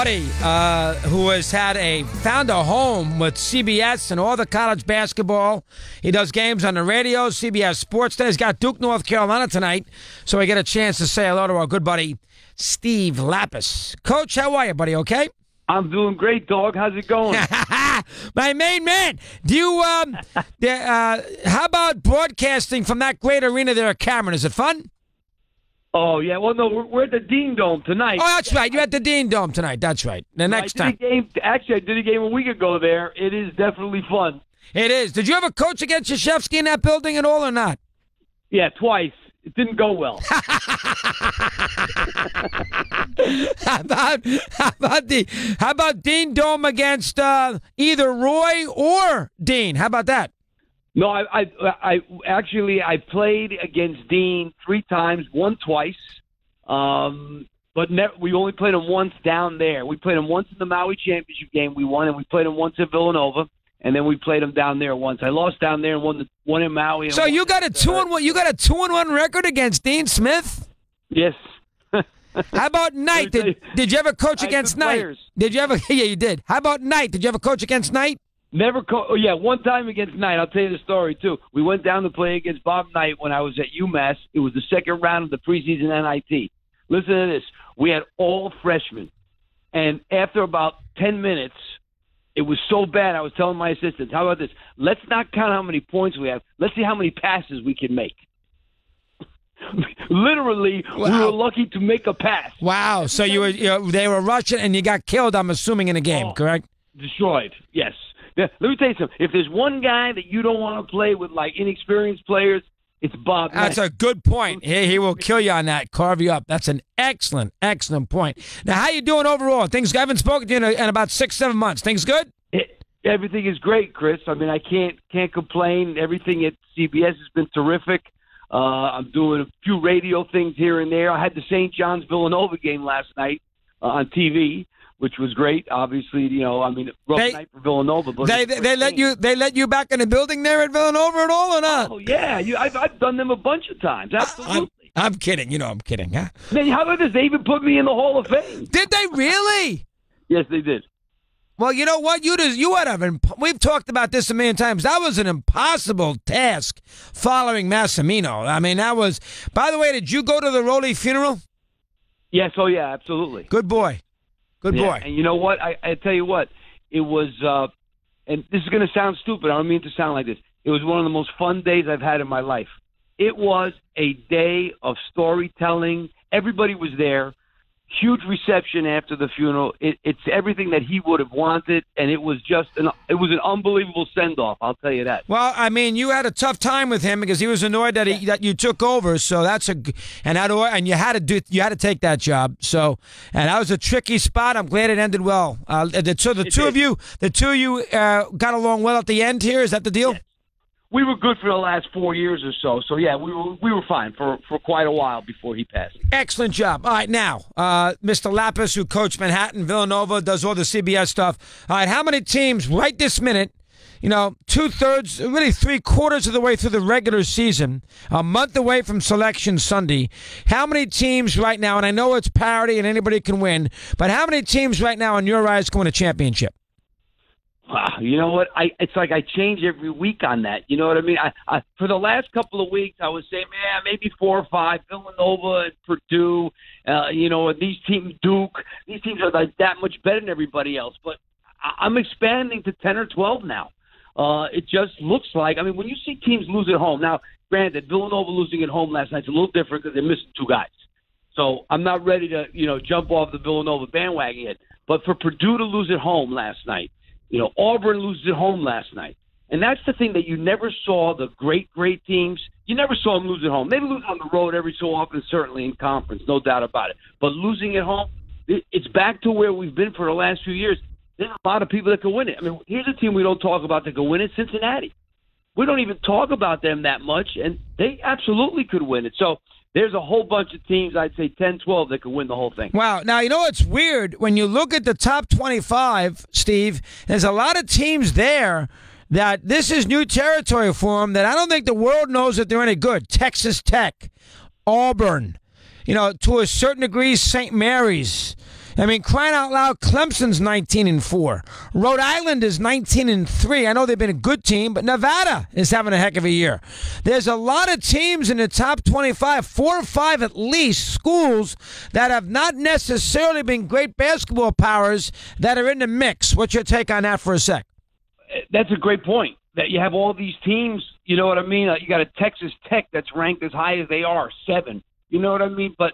Buddy, who has found a home with CBS and all the college basketball. He does games on the radio, CBS Sports Day. He's got Duke, North Carolina tonight, so I get a chance to say hello to our good buddy, Steve Lappas. Coach, how are you, buddy? Okay? I'm doing great, dog. How's it going? My main man. Do you, how about broadcasting from that great arena there at Cameron? Is it fun? Oh, yeah. Well, no, we're at the Dean Dome tonight. Oh, that's right. You're at the Dean Dome tonight. That's right. The next time. Actually, I did a game a week ago there. It is definitely fun. It is. Did you ever coach against Krzyzewski in that building at all or not? Yeah, twice. It didn't go well. How about Dean Dome against either Roy or Dean? How about that? No, I played against Dean 3 times, won twice, but we only played him once down there. We played him once in the Maui Championship game, we won, and we played him once at Villanova, and then we played him down there once. I lost down there and won in Maui. And so you got a 2-1. You got a 2-1 record against Dean Smith? Yes. How about Knight? Did you ever coach against Knight? Players. Did you ever? Yeah, you did. How about Knight? Did you ever coach against Knight? Never one time against Knight. I'll tell you the story, too. We went down to play against Bob Knight when I was at UMass. It was the second round of the preseason NIT. Listen to this. We had all freshmen. And after about 10 minutes, it was so bad, I was telling my assistants, how about this? Let's not count how many points we have. Let's see how many passes we can make. Literally, wow. We were lucky to make a pass. Wow. So they were rushing and you got killed, I'm assuming, in a game, correct? Destroyed, yes. Let me tell you something. If there's one guy that you don't want to play with, like, inexperienced players, it's Bob Knight. That's a good point. He will kill you on that, carve you up. That's an excellent, excellent point. Now, how you doing overall? I haven't spoken to you in about 6-7 months. Things good? Everything is great, Chris. I mean, I can't complain. Everything at CBS has been terrific. I'm doing a few radio things here and there. I had the St. John's Villanova game last night on TV, which was great. Obviously, rough night for Villanova. But they let you back in the building there at Villanova at all or not? Oh yeah, I've done them a bunch of times. Absolutely. I'm kidding. I'm kidding. Huh? Man, how about this? They even put me in the Hall of Fame. Did they really? Yes, they did. Well, you know what? We've talked about this a million times. That was an impossible task following Massimino. I mean, that was. By the way, did you go to the Rowley funeral? Yes. Oh yeah, absolutely. Good boy. Good boy. And you know what? I tell you what, it was, and this is going to sound stupid. I don't mean it to sound like this. It was one of the most fun days I've had in my life. It was a day of storytelling. Everybody was there. Huge reception after the funeral. It's everything that he would have wanted, and it was an unbelievable send-off. I'll tell you that. Well, I mean, you had a tough time with him because he was annoyed that you took over. So and you had to take that job. So, and that was a tricky spot. I'm glad it ended well. So the two of you got along well at the end here. Is that the deal? Yeah. We were good for the last 4 years or so. So, yeah, we were fine for quite a while before he passed. Excellent job. All right, now, Mr. Lappas, who coached Manhattan, Villanova, does all the CBS stuff. All right, how many teams right this minute, 2/3, really 3/4 of the way through the regular season, a month away from Selection Sunday, how many teams right now, and I know it's parity and anybody can win, but how many teams right now in your eyes can win a championship? Wow, you know what? It's like I change every week on that. You know what I mean? I for the last couple of weeks, I was saying, man, maybe 4 or 5. Villanova and Purdue, and these teams, Duke. These teams are like that much better than everybody else. But I'm expanding to 10 or 12 now. It just looks like. I mean, when you see teams lose at home now, granted, Villanova losing at home last night's a little different because they're missing 2 guys. So I'm not ready to jump off the Villanova bandwagon yet. But for Purdue to lose at home last night. Auburn loses at home last night. And that's the thing that you never saw the great teams. You never saw them lose at home. They lose on the road every so often, certainly in conference, no doubt about it. But losing at home, it's back to where we've been for the last few years. There's a lot of people that can win it. I mean, here's a team we don't talk about that can win it, Cincinnati. We don't even talk about them that much, and they absolutely could win it. So there's a whole bunch of teams, I'd say 10, 12, that could win the whole thing. Wow. Now, it's weird. When you look at the top 25, Steve, there's a lot of teams there that this is new territory for them that I don't think the world knows that they're any good. Texas Tech, Auburn, to a certain degree, St. Mary's. I mean, crying out loud, Clemson's 19-4. Rhode Island is 19-3. I know they've been a good team, but Nevada is having a heck of a year. There's a lot of teams in the top 25, 4 or 5 at least, schools that have not necessarily been great basketball powers that are in the mix. What's your take on that for a sec? That's a great point. That you have all these teams, you know what I mean? You got a Texas Tech that's ranked as high as they are, 7. You know what I mean? But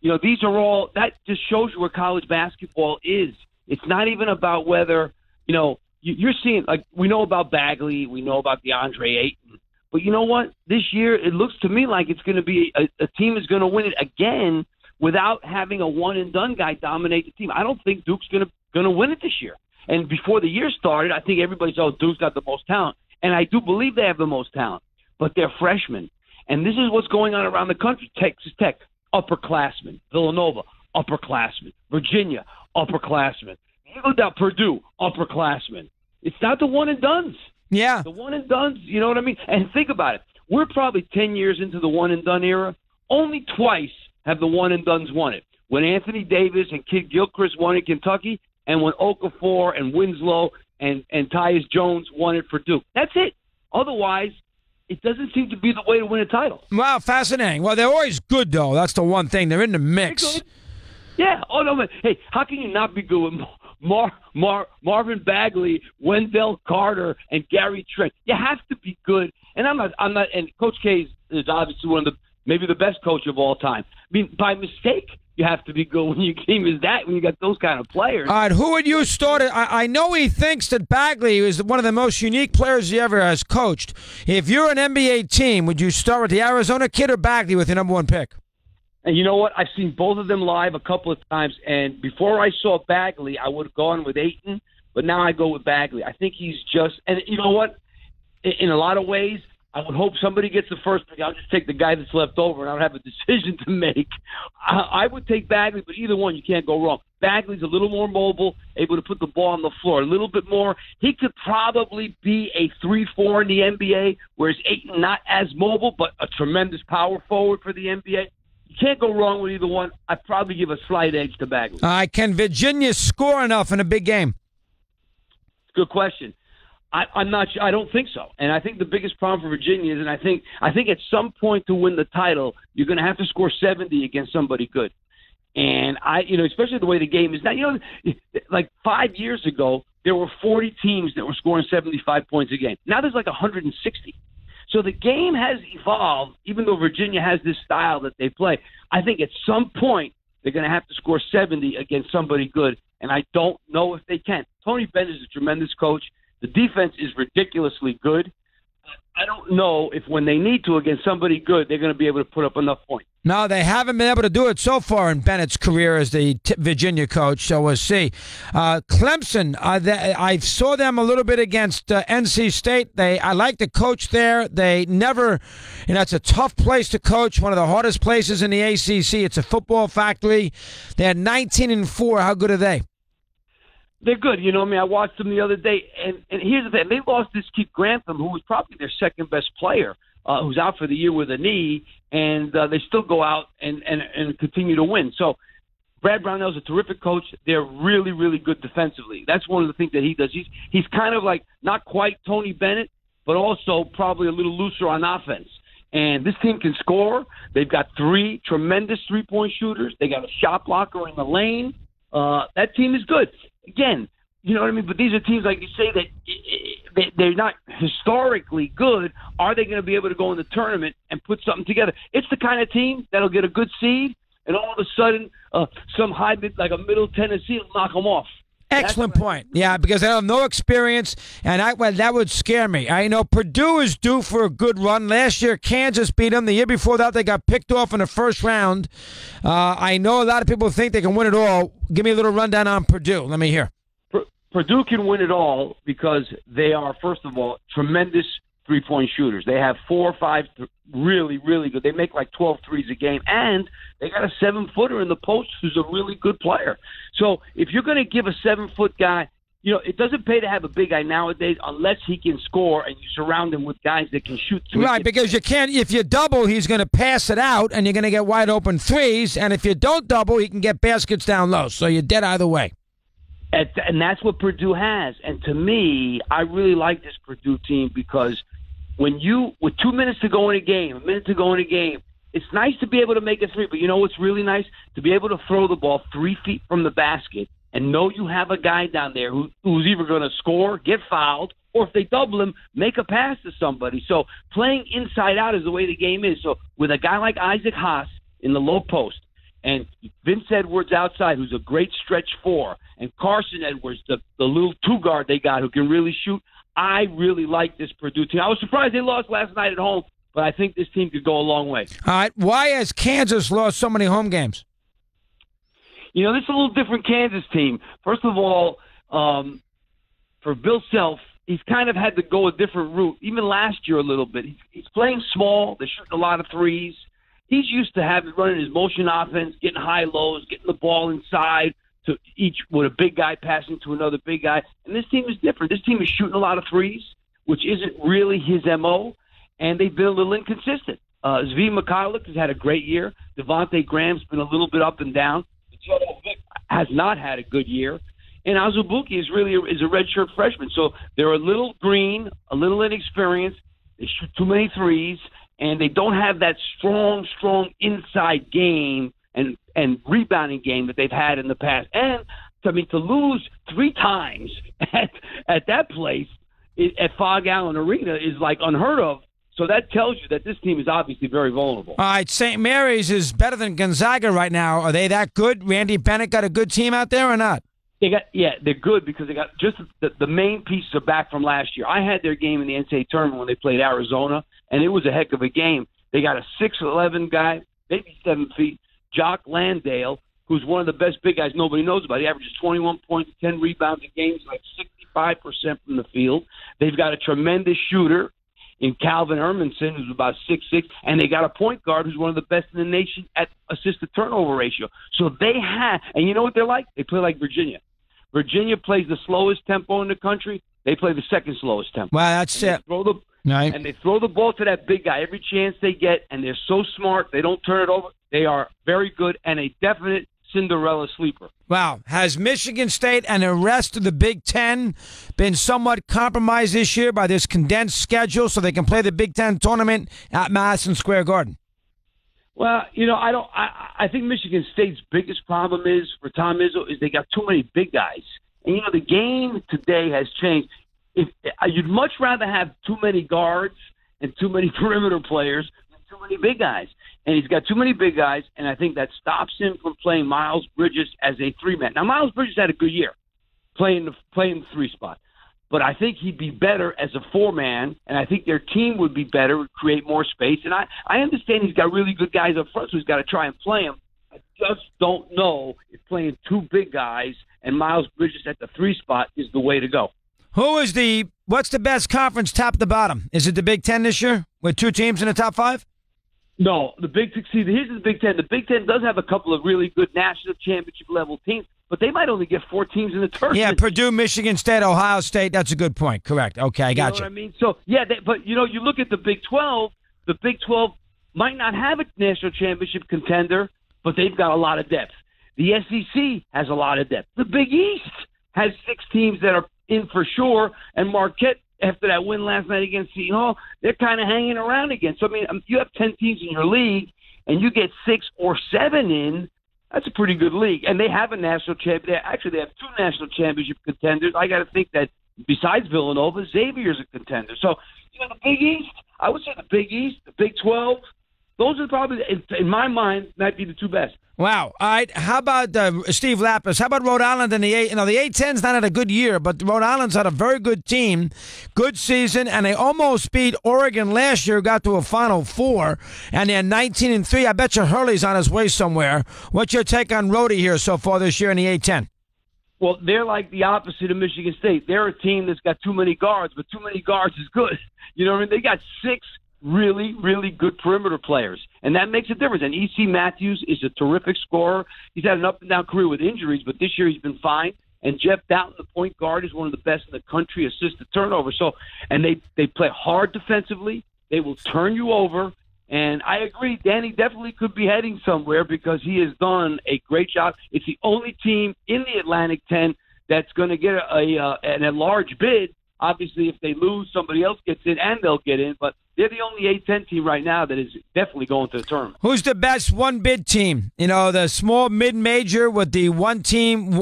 these are all, that just shows you where college basketball is. It's not even about whether, you're seeing, like, we know about Bagley, we know about DeAndre Ayton, but you know what? This year, it looks to me like it's going to be a team is going to win it again without having a one-and-done guy dominate the team. I don't think Duke's going to win it this year. And before the year started, I think everybody said, Duke's got the most talent. And I do believe they have the most talent, but they're freshmen. And this is what's going on around the country. Texas Tech, upperclassmen. Villanova, upperclassmen. Virginia, upperclassmen. You go down Purdue, upperclassmen. It's not the one-and-dones. Yeah. The one-and-dones, you know what I mean? And think about it. We're probably 10 years into the one-and-done era. Only twice have the one-and-dones won it. When Anthony Davis and Kid Gilchrist won in Kentucky, and when Okafor and Winslow and Tyus Jones won it for Duke. That's it. Otherwise, it doesn't seem to be the way to win a title. Wow, fascinating. Well, they're always good, though. That's the one thing. They're in the mix. Yeah. Oh, no, man. Hey, how can you not be good with Marvin Bagley, Wendell Carter, and Gary Trent? You have to be good. And I'm not. And Coach K is obviously one of maybe the best coach of all time. I mean, by mistake, you have to be good when your team is that, when you got those kind of players. All right, who would you start? I know he thinks that Bagley is one of the most unique players he ever has coached. If you're an NBA team, would you start with the Arizona kid or Bagley with your number 1 pick? And you know what? I've seen both of them live a couple of times, and before I saw Bagley, I would have gone with Ayton, but now I go with Bagley. I think he's just – and you know what? In a lot of ways, I would hope somebody gets the first pick. I'll just take the guy that's left over, and I don't have a decision to make. I would take Bagley, but either one, you can't go wrong. Bagley's a little more mobile, able to put the ball on the floor a little bit more. He could probably be a 3-4 in the NBA, whereas Ayton not as mobile, but a tremendous power forward for the NBA. You can't go wrong with either one. I'd probably give a slight edge to Bagley. Can Virginia score enough in a big game? Good question. I'm not sure. I don't think so. And I think the biggest problem for Virginia is, and I think at some point to win the title, you're going to have to score 70 against somebody good. And especially the way the game is now, like 5 years ago, there were 40 teams that were scoring 75 points a game. Now there's like 160. So the game has evolved, even though Virginia has this style that they play. I think at some point they're going to have to score 70 against somebody good, and I don't know if they can. Tony Bennett is a tremendous coach. The defense is ridiculously good. I don't know if when they need to against somebody good, they're going to be able to put up enough points. No, they haven't been able to do it so far in Bennett's career as the Virginia coach, so we'll see. Clemson, I saw them a little bit against NC State. I like the coach there. They never, it's a tough place to coach, one of the hardest places in the ACC. It's a football factory. They're 19-4. How good are they? They're good. I watched them the other day, and here's the thing. They lost this kid Grantham, who was probably their second-best player, who's out for the year with a knee, and they still go out and continue to win. So Brad Brownell's a terrific coach. They're really, really good defensively. That's one of the things that he does. He's kind of like not quite Tony Bennett, but also probably a little looser on offense. And this team can score. They've got 3 tremendous three-point shooters. They got a shot blocker in the lane. That team is good. Again, you know what I mean? But these are teams, like you say, that they're not historically good. Are they going to be able to go in the tournament and put something together? It's the kind of team that'll get a good seed, and all of a sudden, some like a Middle Tennessee will knock them off. Excellent point. Yeah, because they have no experience, and that would scare me. I know Purdue is due for a good run. Last year, Kansas beat them. The year before that, they got picked off in the first round. I know a lot of people think they can win it all. Give me a little rundown on Purdue. Let me hear. Purdue can win it all because they are, first of all, tremendous three-point shooters. They have 4 or 5 really, really good. They make like 12 threes a game, and they got a 7-footer in the post who's a really good player. So if you're going to give a 7-foot guy it doesn't pay to have a big guy nowadays unless he can score and you surround him with guys that can shoot. Right, because you can't. If you double, he's going to pass it out, and you're going to get wide open threes. And if you don't double, he can get baskets down low. So you're dead either way. And that's what Purdue has. And to me, I really like this Purdue team because with 2 minutes to go in a game, it's nice to be able to make a three. But you know what's really nice? To be able to throw the ball 3 feet from the basket and know you have a guy down there who's either going to score, get fouled, or if they double him, make a pass to somebody. So playing inside out is the way the game is. So with a guy like Isaac Haas in the low post and Vince Edwards outside, who's a great stretch four, and Carson Edwards, the little two-guard they got who can really shoot, I really like this Purdue team. I was surprised they lost last night at home, but I think this team could go a long way. All right. Why has Kansas lost so many home games? This is a little different Kansas team. First of all, for Bill Self, he's kind of had to go a different route, even last year a little bit. He's playing small. They're shooting a lot of threes. He's used to running his motion offense, getting high lows, getting the ball inside to each with a big guy passing to another big guy. And this team is different. This team is shooting a lot of threes, which isn't really his MO, and they've been a little inconsistent. Zvi Mikhailuk has had a great year. Devontae Graham's been a little bit up and down. Has not had a good year. And Azubuike is a redshirt freshman. So they're a little green, a little inexperienced. They shoot too many threes, and they don't have that strong inside game and rebounding game that they've had in the past. And, to lose 3 times at that place at Fog Allen Arena is like unheard of. So that tells you that this team is obviously very vulnerable. All right, St. Mary's is better than Gonzaga right now. Are they that good? Randy Bennett got a good team out there or not? They're good because they got just the main pieces are back from last year. I had their game in the NCAA tournament when they played Arizona, and it was a heck of a game. They got a 6'11" guy, maybe 7 feet, Jock Landale, who's one of the best big guys nobody knows about. He averages 21 points, 10 rebounds a game, like 65% from the field. They've got a tremendous shooter in Calvin Hermanson, who's about 6'6", and they got a point guard who's one of the best in the nation at assist-to-turnover ratio. So they have – and you know what they're like? They play like Virginia. Virginia plays the slowest tempo in the country. They play the second slowest tempo. Well, that's it. And they throw the ball to that big guy every chance they get, and they're so smart. They don't turn it over. They are very good and a definite Cinderella sleeper. Wow. Has Michigan State and the rest of the Big Ten been somewhat compromised this year by this condensed schedule so they can play the Big Ten tournament at Madison Square Garden? Well, I think Michigan State's biggest problem is for Tom Izzo is they got too many big guys. And, the game today has changed. You'd much rather have too many guards and too many perimeter players than too many big guys. And he's got too many big guys, and I think that stops him from playing Miles Bridges as a 3-man. Now, Miles Bridges had a good year playing the 3 spot, but I think he'd be better as a 4-man, and I think their team would be better, would create more space. And I understand he's got really good guys up front, so he's got to try and play them. I just don't know if playing 2 big guys and Miles Bridges at the 3 spot is the way to go. What's the best conference top to bottom? Is it the Big Ten this year with 2 teams in the top 5? No, here's the Big Ten. The Big Ten does have a couple of really good national championship level teams, but they might only get 4 teams in the tournament. Yeah, Purdue, Michigan State, Ohio State. That's a good point. Correct. Okay, I got you. Know what I mean? So, yeah, but you look at the Big 12. The Big 12 might not have a national championship contender, but they've got a lot of depth. The SEC has a lot of depth. The Big East has 6 teams that are in for sure, and Marquette, after that win last night against Seton Hall, they're kind of hanging around again. So, you have 10 teams in your league, and you get 6 or 7 in, that's a pretty good league. And they have a national champion. Actually, they have 2 national championship contenders. I got to think that besides Villanova, Xavier's a contender. So, the Big East, I would say the Big East, the Big 12, those are probably, in my mind, might be the 2 best. Wow. All right. How about Steve Lappas? How about Rhode Island in the A? The A-10's not had a good year, but Rhode Island's had a very good team, good season, and they almost beat Oregon last year, got to a Final Four, and they're 19-3. I bet you Hurley's on his way somewhere. What's your take on Rhodey here so far this year in the A-10? Well, they're like the opposite of Michigan State. They're a team that's got too many guards, but too many guards is good. You know what I mean? They got 6 really, really good perimeter players, and that makes a difference. And E.C. Matthews is a terrific scorer. He's had an up-and-down career with injuries, but this year he's been fine. And Jeff Dowtin, the point guard, is one of the best in the country, assist to turnover. So, and they play hard defensively. They will turn you over. And I agree, Danny definitely could be heading somewhere because he has done a great job. It's the only team in the Atlantic 10 that's going to get an enlarged bid. Obviously, if they lose, somebody else gets in, and they'll get in. But they're the only A-10 team right now that is definitely going to the tournament. Who's the best one-bid team? You know, the small mid-major with the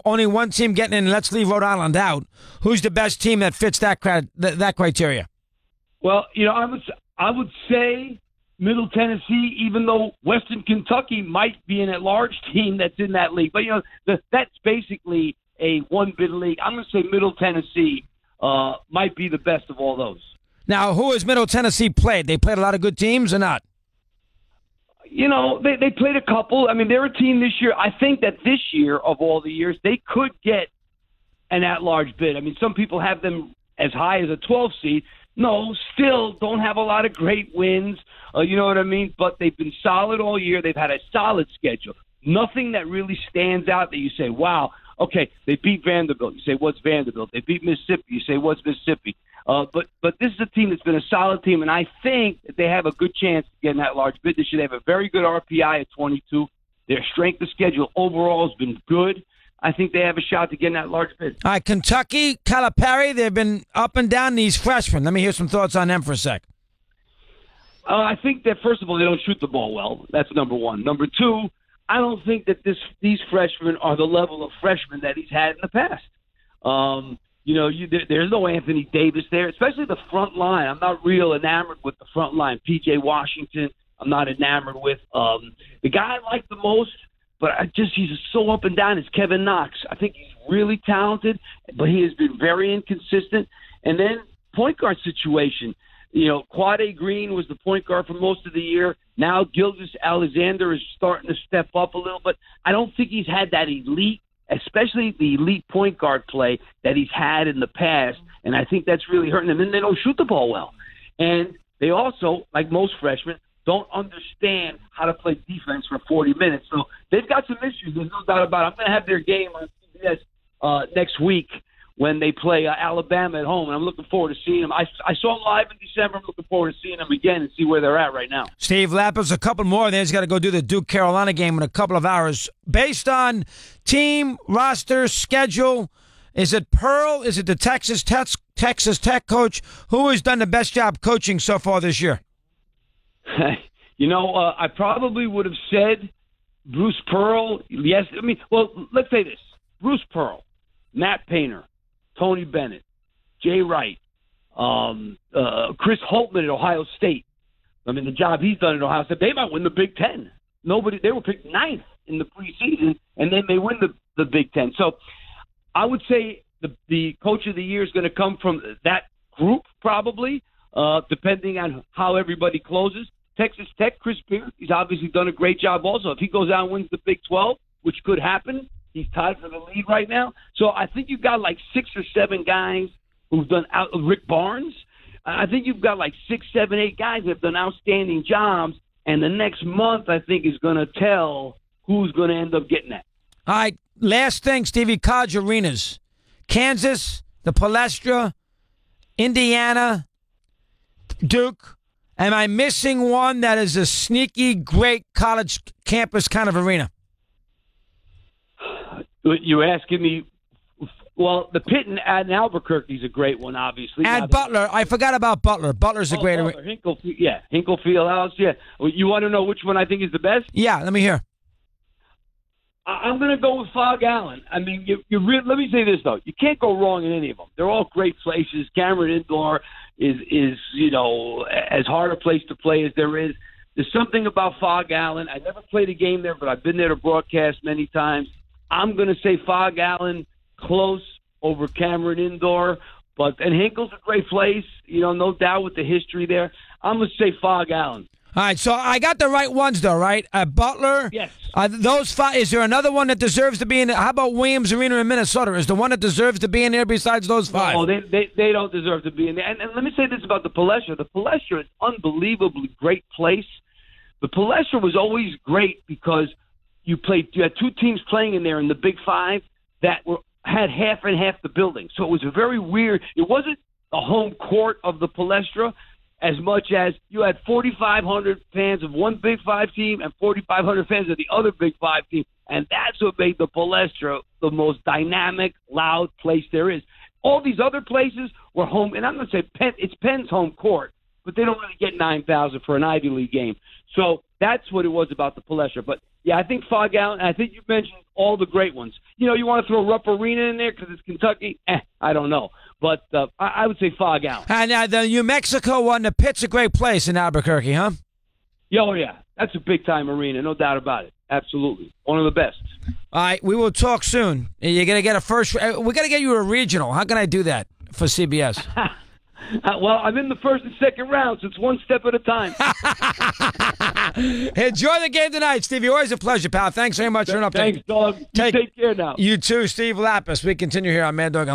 only one team getting in. Let's leave Rhode Island out. Who's the best team that fits that criteria? Well, you know, I would say Middle Tennessee, even though Western Kentucky might be an at-large team that's in that league. But, you know, that's basically a one-bid league. I'm going to say Middle Tennessee might be the best of all those. Now, who has Middle Tennessee played? They played a lot of good teams or not? You know, they played a couple. I mean, they're a team this year. I think that this year, of all the years, they could get an at-large bid. I mean, some people have them as high as a 12 seed. No, still don't have a lot of great wins. You know what I mean? But they've been solid all year. They've had a solid schedule. Nothing that really stands out that you say, wow, okay, they beat Vanderbilt. You say, what's Vanderbilt? They beat Mississippi. You say, what's Mississippi? But this is a team that's been a solid team, and I think that they have a good chance of getting that large bid this year. They have a very good RPI at 22. Their strength of schedule overall has been good. I think they have a shot to get in that large bid. All right, Kentucky, Calipari, they've been up and down, these freshmen. Let me hear some thoughts on them for a sec. I think that, first of all, they don't shoot the ball well. That's number one. Number two, I don't think that these freshmen are the level of freshmen that he's had in the past. You know, there's no Anthony Davis there, especially the front line. I'm not real enamored with the front line. P.J. Washington, I'm not enamored with. The guy I like the most, but he's so up and down, is Kevin Knox. I think he's really talented, but he has been very inconsistent. And then point guard situation. You know, Quade Green was the point guard for most of the year. Now Gilgeous-Alexander is starting to step up a little, but I don't think he's had that elite, especially the elite point guard play that he's had in the past, and I think that's really hurting them. And they don't shoot the ball well. And they also, like most freshmen, don't understand how to play defense for 40 minutes. So they've got some issues. There's no doubt about it. I'm going to have their game on CBS next week when they play Alabama at home, and I'm looking forward to seeing them. I saw them live in December. I'm looking forward to seeing them again and see where they're at right now. Steve Lappas, a couple more. Then he's got to go do the Duke-Carolina game in a couple of hours. Based on team, roster, schedule, is it Pearl? Is it the Texas Tech coach? Who has done the best job coaching so far this year? You know, I probably would have said Bruce Pearl. Yes, I mean, well, let's say this. Bruce Pearl, Matt Painter, Tony Bennett, Jay Wright, Chris Holtman at Ohio State. I mean, the job he's done at Ohio State, they might win the Big Ten. They were picked ninth in the preseason, and then they win the Big Ten. So I would say the coach of the year is going to come from that group, probably, depending on how everybody closes. Texas Tech, Chris Pierce, he's obviously done a great job also. If he goes out and wins the Big 12, which could happen, he's tied for the lead right now. So I think you've got like 6 or 7 guys who've done out. Rick Barnes. I think you've got like 6, 7, 8 guys that have done outstanding jobs. And the next month, I think, is going to tell who's going to end up getting that. All right. Last thing, Stevie, college arenas. Kansas, the Palestra, Indiana, Duke. Am I missing one that is a sneaky, great college campus kind of arena? You asking me? Well, the Pitt in Albuquerque is a great one, obviously. And Butler. I forgot about Butler. Butler's a great arena. Hinkle Fieldhouse. Yeah. You want to know which one I think is the best? Yeah, let me hear. I'm going to go with Fog Allen. I mean, let me say this, though. You can't go wrong in any of them. They're all great places. Cameron Indoor is you know, as hard a place to play as there is. There's something about Fog Allen. I never played a game there, but I've been there to broadcast many times. I'm going to say Fog Allen close over Cameron Indoor. And Hinkle's a great place, you know, no doubt with the history there. I'm going to say Fog Allen. All right, so I got the right ones, though, right? Butler. Yes. Those 5. Is there another one that deserves to be in? How about Williams Arena in Minnesota? Is the one that deserves to be in there besides those 5? Oh, they don't deserve to be in there. And let me say this about the Palestra. The Palestra is an unbelievably great place. The Palestra was always great because you had 2 teams playing in there in the Big 5 that were had half and half the building. So it was a very weird. It wasn't the home court of the Palestra as much as you had 4,500 fans of one Big Five team and 4,500 fans of the other Big Five team. And that's what made the Palestra the most dynamic, loud place there is. All these other places were home, and I'm going to say it's Penn's home court, but they don't really get 9,000 for an Ivy League game. So that's what it was about the Palestra. But, yeah, I think Fog Allen, I think you mentioned all the great ones. You know, you want to throw Rupp Arena in there because it's Kentucky? I don't know. But I would say Fog Allen. And the New Mexico one, the Pit's a great place in Albuquerque, huh? Yeah, oh, yeah. That's a big-time arena, no doubt about it. Absolutely. One of the best. All right, we will talk soon. You're going to get a first – we got to get you a regional. How can I do that for CBS? Well, I'm in the first and second round, so it's one step at a time. Enjoy the game tonight, Stevie. Always a pleasure, pal. Thanks very much for an update. Thanks, dog. Take care now. You too, Steve Lappas. We continue here on Mad Dog.